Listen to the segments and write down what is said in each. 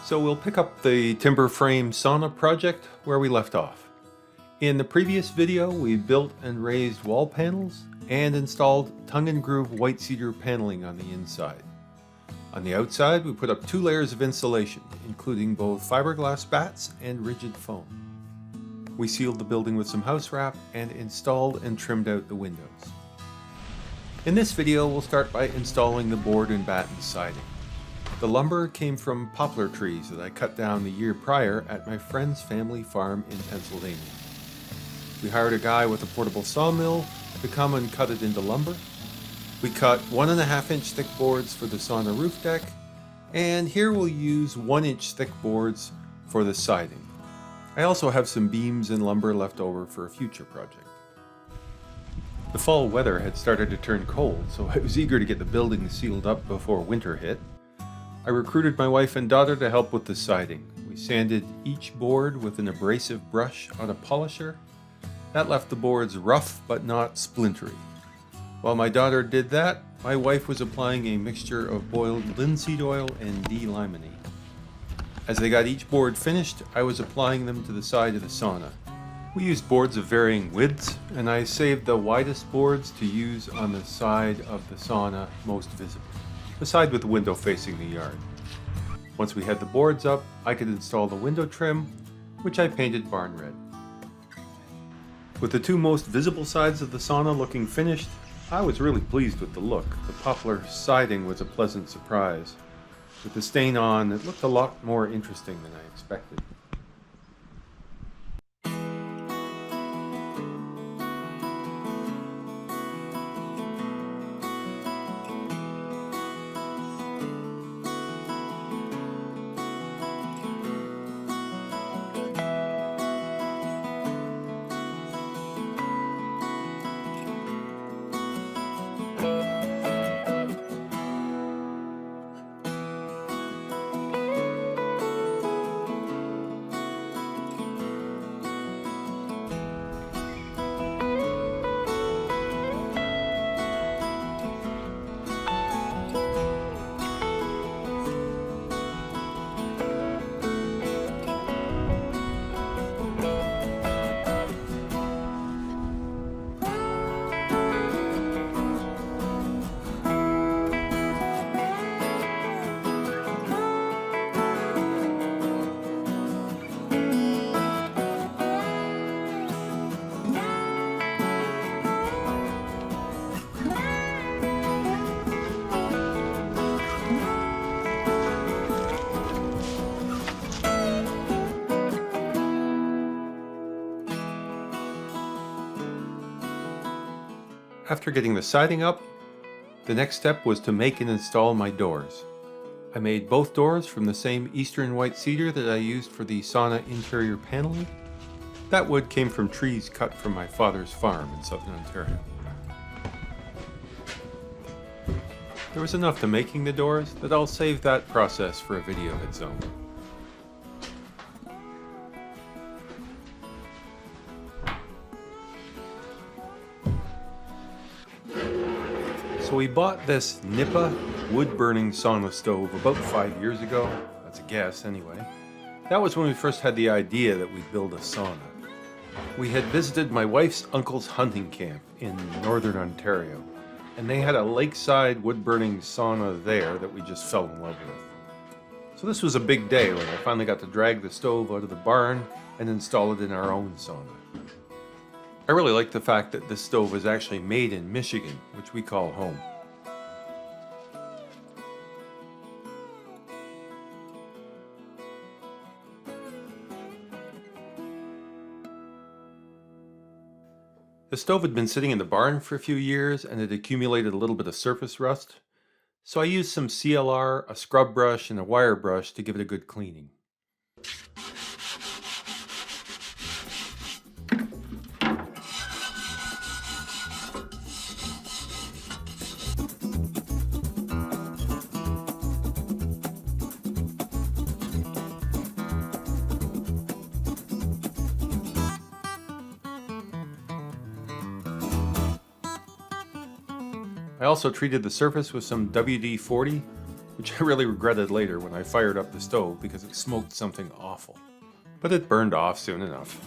So we'll pick up the Timberframe Sauna project where we left off. In the previous video, we built and raised wall panels and installed tongue and groove white cedar paneling on the inside. On the outside, we put up 2 layers of insulation, including both fiberglass bats and rigid foam. We sealed the building with some house wrap and installed and trimmed out the windows. In this video, we'll start by installing the board and batten siding. The lumber came from poplar trees that I cut down the year prior at my friend's family farm in Pennsylvania. We hired a guy with a portable sawmill to come and cut it into lumber. We cut 1.5-inch thick boards for the sauna roof deck, and here we'll use 1-inch thick boards for the siding. I also have some beams and lumber left over for a future project. The fall weather had started to turn cold, so I was eager to get the building sealed up before winter hit. I recruited my wife and daughter to help with the siding. We sanded each board with an abrasive brush on a polisher. That left the boards rough but not splintery. While my daughter did that, my wife was applying a mixture of boiled linseed oil and D-limonene. As they got each board finished, I was applying them to the side of the sauna. We used boards of varying widths, and I saved the widest boards to use on the side of the sauna most visible, the side with the window facing the yard. Once we had the boards up, I could install the window trim, which I painted barn red. With the 2 most visible sides of the sauna looking finished, I was really pleased with the look. The poplar siding was a pleasant surprise. With the stain on, it looked a lot more interesting than I expected. After getting the siding up, the next step was to make and install my doors. I made both doors from the same eastern white cedar that I used for the sauna interior paneling. That wood came from trees cut from my father's farm in southern Ontario. There was enough to making the doors that I'll save that process for a video of its own. So we bought this Nippa wood-burning sauna stove about 5 years ago. That's a guess, anyway. That was when we first had the idea that we'd build a sauna. We had visited my wife's uncle's hunting camp in northern Ontario, and they had a lakeside wood-burning sauna there that we just fell in love with. So this was a big day when I finally got to drag the stove out of the barn and install it in our own sauna. I really like the fact that this stove was actually made in Michigan, which we call home. The stove had been sitting in the barn for a few years and had accumulated a little bit of surface rust, so I used some CLR, a scrub brush, and a wire brush to give it a good cleaning. I also treated the surface with some WD-40 which I really regretted later when I fired up the stove because it smoked something awful. But it burned off soon enough.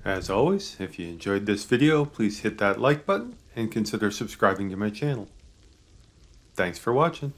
As always, if you enjoyed this video, please hit that like button and consider subscribing to my channel. Thanks for watching.